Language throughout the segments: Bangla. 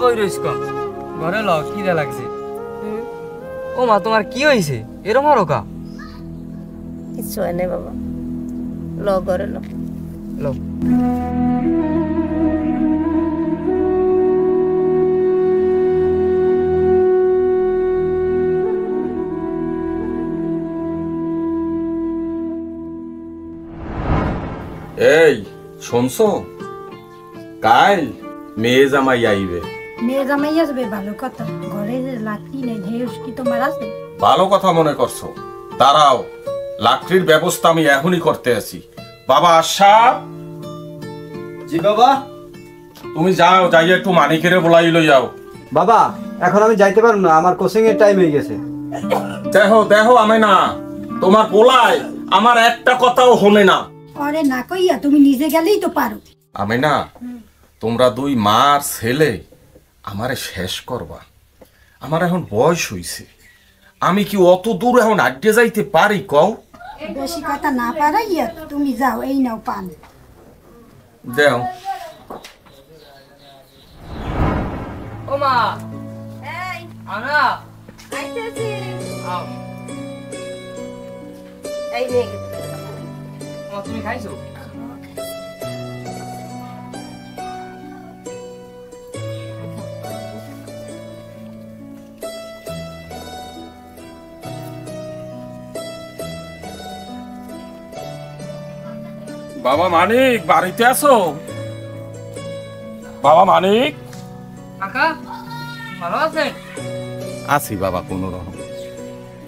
বই রইস কম ঘরে ল কি দা লাগছে ও মা তোমার কি হইছে এরম আর কা কিছু হয় না বাবা ল ঘরে ল লো এই শুনছো কাল মেয়ে জামাই আইবে মেয়ে জামাই আসবে ভালো কথা ঘরে যে লাকড়ি নেই ঢেউস কি তোমার আছে ভালো কথা মনে করছো দাঁড়াও লাকড়ির ব্যবস্থা আমি এখনই করতে আছি বাবা আশা জি বাবা তুমি যাও যাই একটু মানিকের বলাই লই যাও বাবা এখন আমি যাইতে পারবো না আমার কোচিং এর টাইম হয়ে গেছে দেখো দেখো আমি না তোমার বলাই আমার একটা কথাও হলে না আরে না কইয়া তুমি নিজে গেলেই তো পারো আমি না তোমরা দুই মার ছেলে আমারে শেষ করবা আমার এখন বয়স হইছে আমি কি অত দূর এখন আড্ডে যাইতে পারি কও বেশি কথা না পারাইয়া তুমি যাও এই নাও পান দেও ও মা এই আনা আইতেছি আও এই নে ও তুমি খাইছো বাবা মানিক বাড়িতে আছো বাবা মানিক কাকা ভালো আছেন আছি বাবা কোনো রকম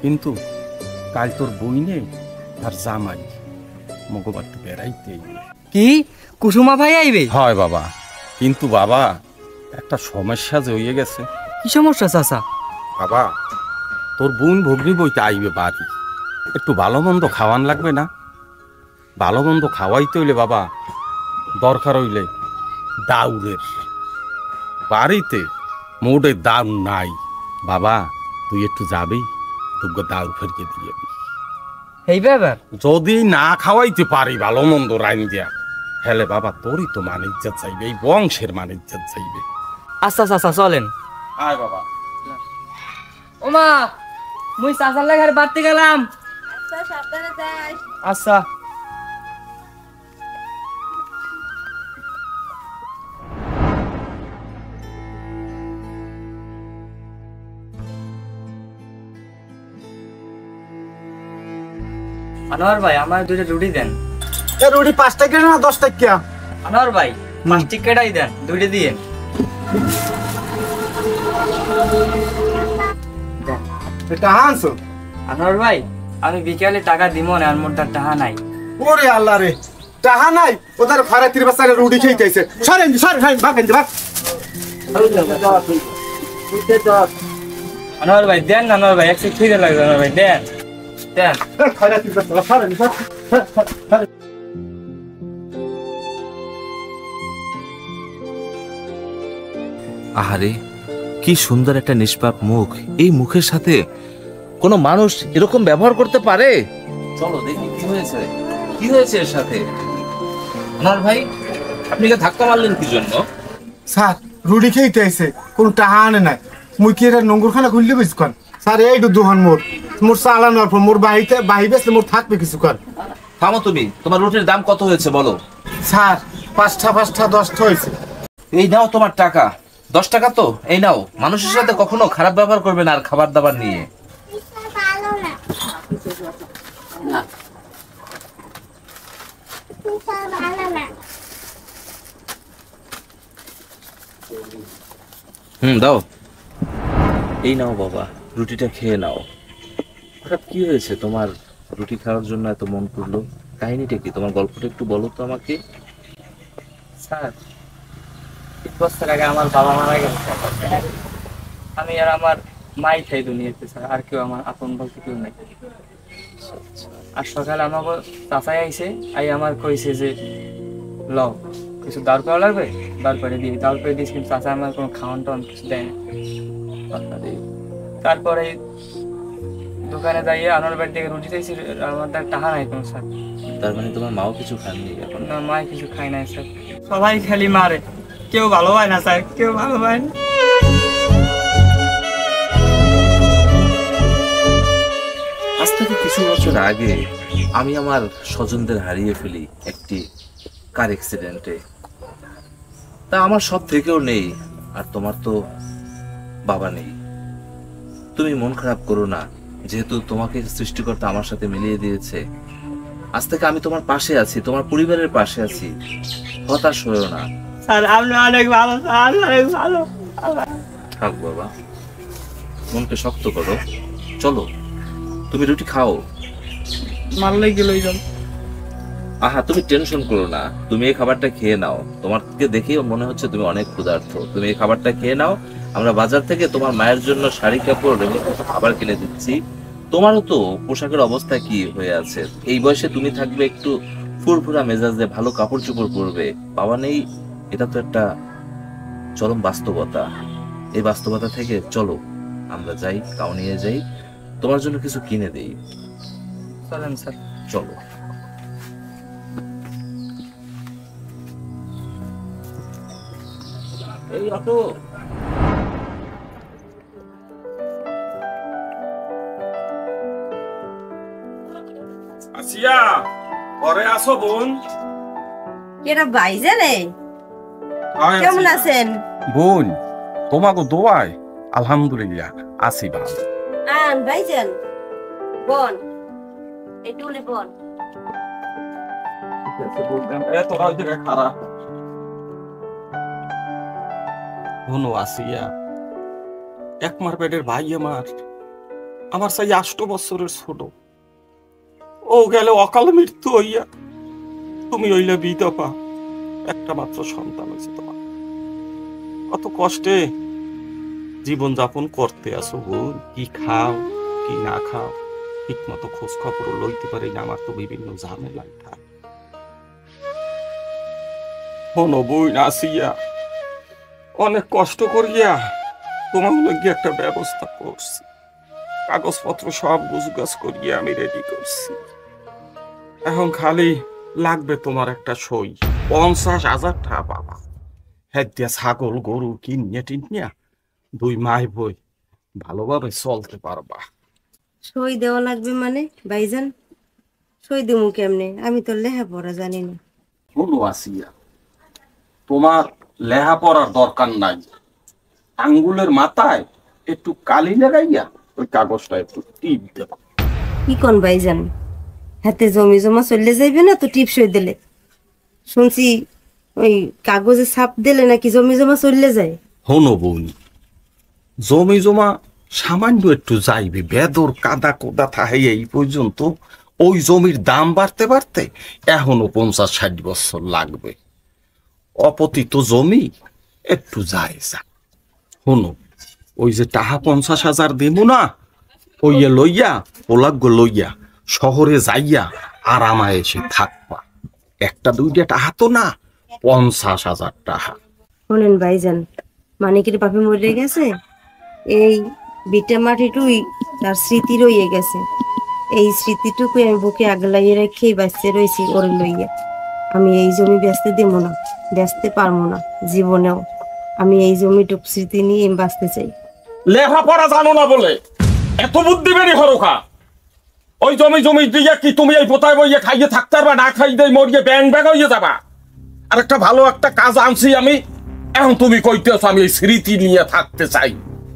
কিন্তু কাল তোর বই নেই আর জামাই মগবাড়িতে বেড়াইতে কি কুসুমা ভাই আইবে হয় বাবা কিন্তু বাবা একটা সমস্যা যে হয়ে গেছে কি সমস্যা চাচা বাবা তোর বোন ভগ্নি বইতে আইবে বাড়ি একটু ভালো মন্দ খাওয়ান লাগবে না ভালো মন্দ খাওয়াইতে হইলে বাবা দরকার হইলে দাউরের বাড়িতে মোটে দাম নাই বাবা তুই একটু যাবি তোকে দাউর ফেরকে দিয়ে এই ব্যাপার যদি না খাওয়াইতে পারি ভালো মন্দ রাইন দিয়া হেলে বাবা তোরই তো মান ইজ্জত চাইবে এই বংশের মান ইজ্জত চাইবে আচ্ছা চাচা চলেন আয় বাবা ও মা মুই চাচার লাগার বাড়তে গেলাম আচ্ছা সাবধানে যাস আচ্ছা আনোয়ার ভাই আমার দুইটা রুটি দেন এ রুটি 5 টাকা না 10 টাকা আনোয়ার ভাই মাস্টিক কেটাই দেন দুইটা দিয়ে এটা আনছো আনোয়ার ভাই আমি বিকালে টাকা দিব না আর মোর তার টাকা নাই ওরে আল্লাহ রে টাকা নাই ওদের ফারা 30 বছরে রুটি খাইতেছে সরেন সরেন ভাগেন ভাগ আনোয়ার ভাই দেন না আনোয়ার ভাই একশো খিদে লাগবে আনোয়ার ভাই দেন দেন ফারা 30 বছর সরেন সরেন আহারে কি সুন্দর একটা নিষ্পাপ মুখ এই মুখের সাথে কোনো মানুষ এরকম ব্যবহার করতে পারে চলো দেখি কি হয়েছে এর সাথে আনোয়ার ভাই আপনি কে ধাক্কা মারলেন কি জন্য স্যার রুটি খাইতে আইছে কোন টাকা আনে নাই মুই কি এর নঙ্গরখানা খুললে বইছকন স্যার এইটু দুহান মোর চালানোর পর মোর বাহি বেসলে মোর থাকবে কিছুক্ষণ থামো তুমি তোমার রুটির দাম কত হয়েছে বলো স্যার 5টা 10টা হয়েছে এই নাও তোমার টাকা 10 টাকা তো এই নাও মানুষের সাথে কখনো খারাপ ব্যবহার করবে না আর খাবার দাবার নিয়ে দাও এই নাও বাবা রুটিটা খেয়ে নাও হঠাৎ কি হয়েছে তোমার রুটি খাওয়ার জন্য এত মন করলো কাহিনীটা কি তোমার গল্পটা একটু বলো তো আমাকে স্যার 1 বছর আগে আমার বাবা মারা গেছে আমি আর আমার মাই খাই দুনিয়াতে স্যার আর কেউ আমার আপন বলতে কেউ নাই আর সকালে আমাকে চাচাই আইছে আমার কইছে যে লও কিছু দাঁড় করা লাগবে দাঁড় করে দিই দাঁড় করে দিয়েছি কিন্তু চাচা আমার কোনো খাওয়ান টাওয়ান কিছু দেয় না তারপরে দোকানে যাইয়ে আনোয়ার বাড়ি থেকে রুটি চাইছি আমার টাকা নাই কোনো স্যার তার মানে তোমার মাও কিছু খাননি এখন না মাই কিছু খাই নাই স্যার সবাই খালি মারে কেউ ভালো হয় না স্যার কেউ ভালো হয় না আজ থেকে কিছু বছর আগে আমি আমার স্বজনদের হারিয়ে ফেলি একটি কার অ্যাক্সিডেন্টে। তা আমার সব থেকেও নেই, আর তোমার তো বাবা নেই। তুমি মন খারাপ করো না, যেহেতু তোমাকে সৃষ্টিকর্তা আমার সাথে মিলিয়ে দিয়েছে। আজ থেকে আমি তোমার পাশে আছি, তোমার পরিবারের পাশে আছি। হতাশ হয়েও না। স্যার আপনি অনেক ভালো, স্যার অনেক ভালো। থাক বাবা, মনকে শক্ত করো। চলো, তুমি রুটি খাও। মারলেই গেল যান। আহা, তুমি টেনশন করো না, তুমি এই খাবারটা খেয়ে নাও। তোমাকে দেখেই মনে হচ্ছে তুমি অনেক ক্ষুধার্ত। তুমি এই খাবারটা খেয়ে নাও। আমরা বাজার থেকে তোমার মায়ের জন্য শাড়ি কাপড় এবং খাবার কিনে দিচ্ছি। তোমারও তো পোশাকের অবস্থা কি হয়ে আছে। এই বয়সে তুমি থাকবে একটু ফুরফুরা মেজাজে, ভালো কাপড় চোপড় পরবে। বাবা নেই, এটা তো একটা চরম বাস্তবতা। এই বাস্তবতা থেকে চলো আমরা যাই, কাউনিয়ে যাই, তোমার জন্য কিছু কিনে দেই। চলেন স্যার। চলো। এই অটো। আসিয়া, ঘরে আসো বোন। এটা ভাইজানে কেমন আছেন? বোন, তোমাকে দোয়ায় আলহামদুলিল্লাহ আছি ভালো। ভাইজান বোন, একটু বোন। শোনো আসিয়া, একমার পেটের ভাই আমার সেই 8 বছরের ছোট। ও গেলে অকাল মৃত্যু হইয়া, তুমি হইলে বিধবা। একটা মাত্র সন্তান হয়েছে তোমার। কত কষ্টে জীবন যাপন করতে আসো বোন। কি খাও কি না খাও ঠিক মতো খোঁজ খবর লইতে পারি না। আমার তো বিভিন্ন ঝামেলায় থাক। শোনো বোন আসিয়া, অনেক কষ্ট করিয়া তোমার লইয়া একটা ব্যবস্থা করছি। কাগজপত্র সব গুছগাছ করিয়া আমি রেডি করছি। এখন খালি লাগবে তোমার একটা সই। 50,000 টাকা পাবা। হ্যাঁ দিয়া ছাগল গরু কিনিয়া টিনিয়া 2 মাই বই ভালোভাবে চলতে পারবা। সই দেওয়া লাগবে মানে ভাইজান? সই দেবো কেমনে? আমি তো লেখাপড়া জানি না। শোনো আসিয়া, তোমার লেখাপড়ার দরকার নাই। আঙ্গুলের মাথায় একটু কালি লাগাইয়া ওই কাগজটা একটু টিপ দেবা। কি কোন ভাইজান? হাতে জমি জমা চলে যাইবে না তো টিপ সই দিলে? শুনছি ওই কাগজে ছাপ দিলে নাকি জমি জমা চলে যায়। শোনো বোন, জমি জমা সামান্য একটু যাইবে। বেদর কাদা কোদা থাহে এই পর্যন্ত। ওই জমির দাম বাড়তে বাড়তে এখনো 50-60 বছর লাগবে। অপতিত জমি একটু যায় যা। শোনো, ওই যে টাকা 50,000 দিব না, ওইয়ে লইয়া পোলাগ্য লইয়া শহরে যাইয়া আরামায় এসে থাকবা। 1-2 টাকা তো না, 50,000 টাকা। শোনেন ভাইজান, মানিকের বাপে মরে গেছে, এই বিটা মাটিটুই তার স্মৃতি রয়ে গেছে। এই স্মৃতিটুকুই আমি বুকে আগলাইয়ে রেখেই বাঁচতে রয়েছি ওরে লইয়া। আমি এই জমি বেচতে দেব না, বেচতে পারবো না জীবনেও। আমি এই জমিটুক স্মৃতি নিয়ে আমি বাঁচতে চাই। লেখাপড়া জানো না বলে এত বুদ্ধি বেরি হরকা। ওই জমি দিয়ে কি তুমি এই পোতায় বইয়ে খাইয়ে থাকতে পারবা? না খাইয়ে মরিয়ে ব্যাং ব্যাগ হইয়ে যাবা। আর একটা ভালো একটা কাজ আনছি আমি। এখন তুমি কইতেছ আমি এই স্মৃতি নিয়ে থাকতে চাই।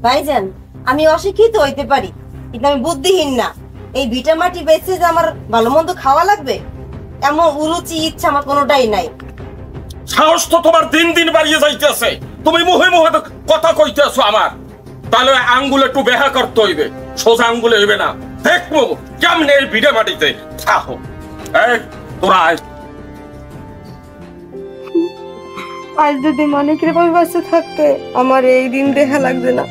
ভাইজান, আমি অশিক্ষিত হইতে পারি, কিন্তু আমি বুদ্ধিহীন না। এই ভিটা মাটি বেচে যে আমার ভালো মন্দ খাওয়া লাগবে এমন উরুচি ইচ্ছা আমার কোনোটাই নাই। সাহস তো তোমার দিন দিন বাড়িয়ে যাইতেছে। তুমি মুহে মুহে কথা কইতেছো আমার। তাহলে আঙ্গুলে একটু বেহা করতে হইবে, সোজা আঙ্গুলে হইবে না। দেখবো কেমনে এই ভিটে মাটিতে থাকো। এই তোরা আয়। আজ যদি মানিকের বাপে বাঁচতে থাকতে আমার এই দিন দেখা লাগবে না।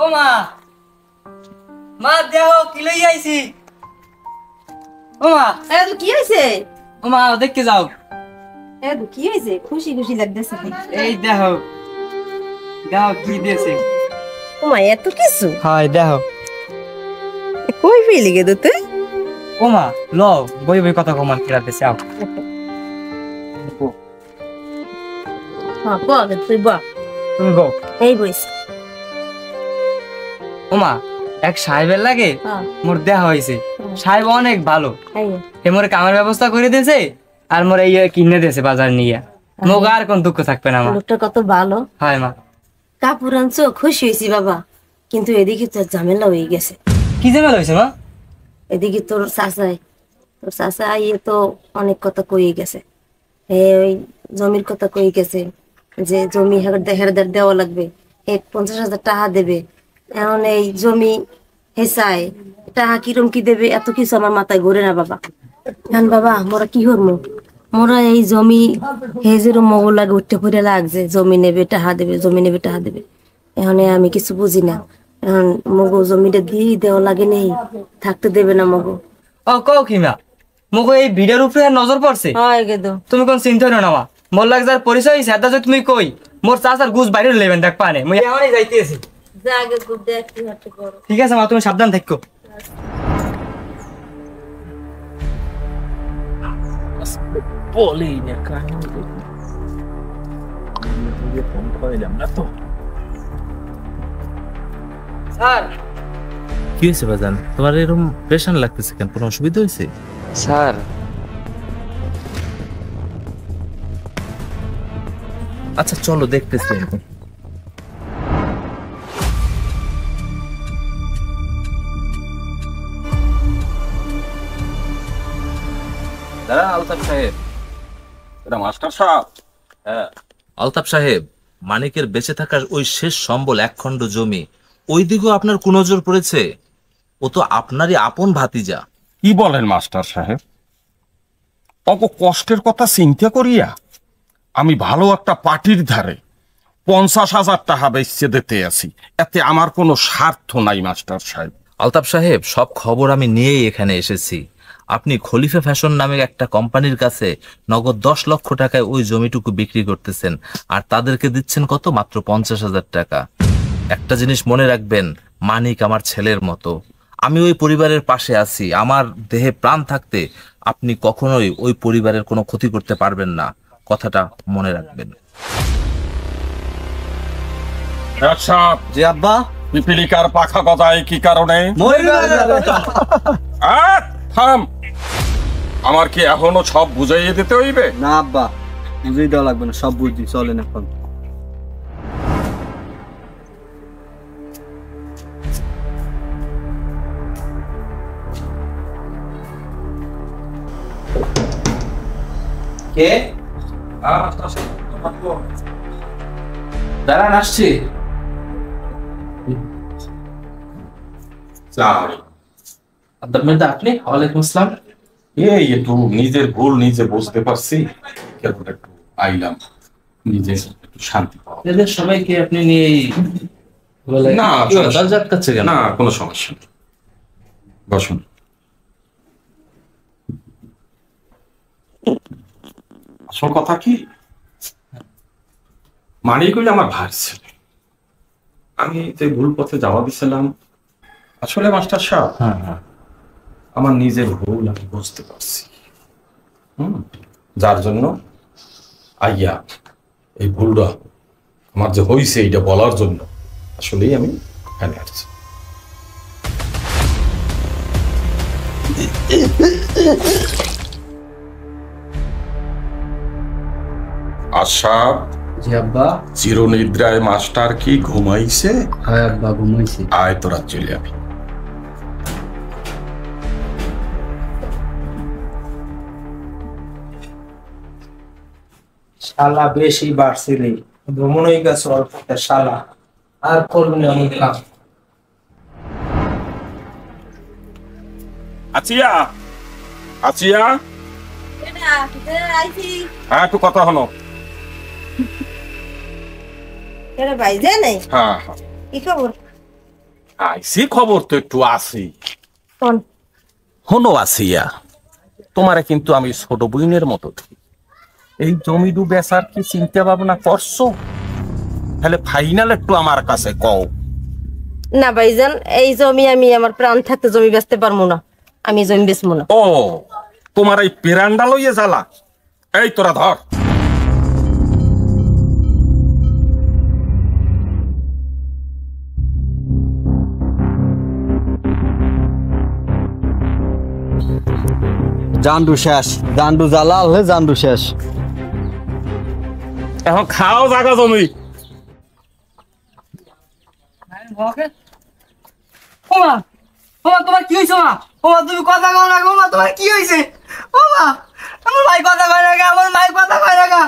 ও মা, মা দেহ কি লই আইছি। ও মা, কি হয়েছে? ও মা দেখতে যাও। কি হয়েছে? খুশি খুশি লাগতেছে। এই দেহ কি দিয়েছে। ও মা, এত কিছু? হয় দেহ। কই পেলি গে তুই? ও মা ল, বই বই কথা কমান খেলাতেছে। আও হ্যাঁ, বল তুই বল। তুমি বউ এই বইস। ওমা এক সাহেবের লাগে হ্যাঁ মোর দেখা হয়েছে, সাহেব অনেক ভালো, এই এ মোরে কামের ব্যবস্থা করে দিয়েছে আর মোরে ইয়ে কিনে দিয়েছে বাজার নিয়ে, মোক আর কোন দুঃখ থাকবে না মা। লোকটা কত ভালো। হয় মা। কাপড় আনছো, খুশি হয়েছি বাবা, কিন্তু এদিকে তোর ঝামেলা হয়ে গেছে। কি ঝামেলা হয়েছে মা? এদিকে তোর চাচা ইয়ে তো অনেক কথা কয়ে গেছে। ওই জমির কথা কয়ে গেছে যে জমি হেরদার দেওয়া লাগবে, 50,000 টাকা দেবে। এখন এই জমি হেসায় টাকা কিরম কি দেবে এত কিছু আমার মাথায় ঘুরে না বাবা। এখন বাবা মোরা কি করবো? মোরা এই জমি হেজেরও মগল লাগে উঠতে পড়ে লাগছে, জমি নেবে টাকা দেবে, জমি নেবে টাকা দেবে। এখন আমি কিছু বুঝি না। এখন মগো জমিটা দিয়ে দেওয়া লাগে নেই, থাকতে দেবে না মগো। ও কও কি মা, মোক এই ভিডিওর উপরে আর নজর পড়ছে। হয় গেদো তুমি কোন চিন্তা না মা, মোর লাগ যার পরিচয় সাদা যে তুমি কই মোর চাচার গুজ বাইরে লেবেন দেখ পানে মুই এখনই যাইতেছি। যা আগে গুড দেখ কি হচ্ছে করো। ঠিক আছে মা, তুমি সাবধান থাকো। বলেই না কাহিনী ফোন করিলাম না তো। স্যার কি হয়েছে বাজান, তোমার এরকম প্রেশান লাগতেছে কেন? কোনো অসুবিধা হয়েছে? স্যার আচ্ছা চলো দেখতেছি। দাঁড়া আলতাফ সাহেব। এটা মাস্টার সাহেব? হ্যাঁ আলতাফ সাহেব, মানিকের বেঁচে থাকার ওই শেষ সম্বল 1 খণ্ড জমি, ওই দিকেও আপনার কুনজর পড়েছে? ও তো আপনারই আপন ভাতিজা। কি বলেন মাস্টার সাহেব? অত কষ্টের কথা চিন্তা করিয়া আমি ভালো একটা পার্টির ধারে 50,000 টাকা বেচে দিতে আছি, এতে আমার কোনো স্বার্থ নাই মাস্টার সাহেব। আলতাফ সাহেব, সব খবর আমি নিয়েই এখানে এসেছি। আপনি খলিফা ফ্যাশন নামের একটা কোম্পানির কাছে নগদ 10 লক্ষ টাকায় ওই জমিটুকু বিক্রি করতেছেন, আর তাদেরকে দিচ্ছেন কত? মাত্র 50,000 টাকা। একটা জিনিস মনে রাখবেন, মানিক আমার ছেলের মতো। আমি ওই পরিবারের পাশে আছি। আমার দেহে প্রাণ থাকতে আপনি কখনোই ওই পরিবারের কোনো ক্ষতি করতে পারবেন না, কথাটা মনে রাখবেন। জি আব্বা। পিপিলিকার পাখা গজায় কি কারণে? থাম, আমার কি এখনো সব বুঝাইয়ে দিতে হইবে? না আব্বা, বুঝেই দেওয়া লাগবে না, সব বুঝছি, চলেন এখন। কে? দাঁড়ান আসছি। আপনি? ওয়ালাইকুম আসসালাম। এই একটু নিজের ভুল নিজে বুঝতে পারছি, কেবল একটু আইলাম নিজে একটু শান্তি পাওয়া। এদের সবাইকে আপনি নিয়ে না, দরজা আটকাচ্ছে কেন? না কোনো সমস্যা নেই, বসুন। আসল কথা কি, মানিক হইলে আমার ভাই ছেলে, আমি যে ভুল পথে যাওয়া দিছিলাম, আসলে মাস্টার সাহেব আমার নিজের ভুল আমি বুঝতে পারছি। যার জন্য আইয়া এই ভুলটা আমার যে হয়েছে এইটা বলার জন্য আসলেই আমি এখানে আসছি। আশা, জি আব্বা। চিরনিদ্রায় মাস্টার কি ঘুমাইছে? হ্যাঁ আব্বা, ঘুমাইছি। আয় তোরা চলে যাবি। শালা বেশি বাড়ছিলি, ভ্রমণ হয়ে গেছে অল্পতে শালা, আর করবি না এমন কাজ। আচিয়া, আচিয়া, হ্যাঁ একটু কথা হলো। ভাই যায় নাই? হ্যাঁ হ্যাঁ কি খবর? আইসি খবর তো একটু আসি। কোন? হনো আসিয়া, তোমারে কিন্তু আমি ছোট বইনের মতো দেখি। এই জমিটু বেচার কি চিন্তা ভাবনা করছো? তাহলে ফাইনাল একটু আমার কাছে কও। না ভাইজান, এই জমি আমি আমার প্রাণ থাকতে জমি বেচতে পারবো না, আমি জমি বেচবো না। ও, তোমার এই পেরান্ডা লইয়ে জ্বালা। এই তোরা ধর। জান্ডু শেষ, জান্ডু জ্বালাল হে জান্ডু শেষ। এখন খাও জায়গা জমি। ওমা ওমা তোমার কি হয়েছে? মা ওমা তুমি কথা কও না, ওমা তোমার কি হয়েছে? ওমা আমার ভাই কথা কয় না, আমার ভাই কথা কয় না।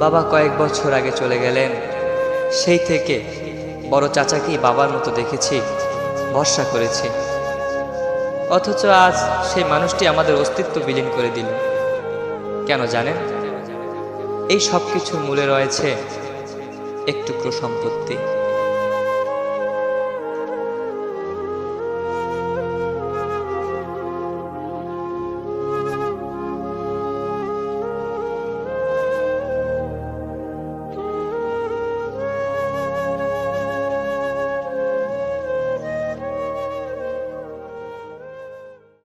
বাবা কয়েক বছর আগে চলে গেলেন। সেই থেকে বড় চাচাকেই বাবার মতো দেখেছি, ভরসা করেছি। অথচ আজ সেই মানুষটি আমাদের অস্তিত্ব বিলীন করে দিল। কেন জানেন? এই সব কিছুর মূলে রয়েছে এক টুকরো সম্পত্তি।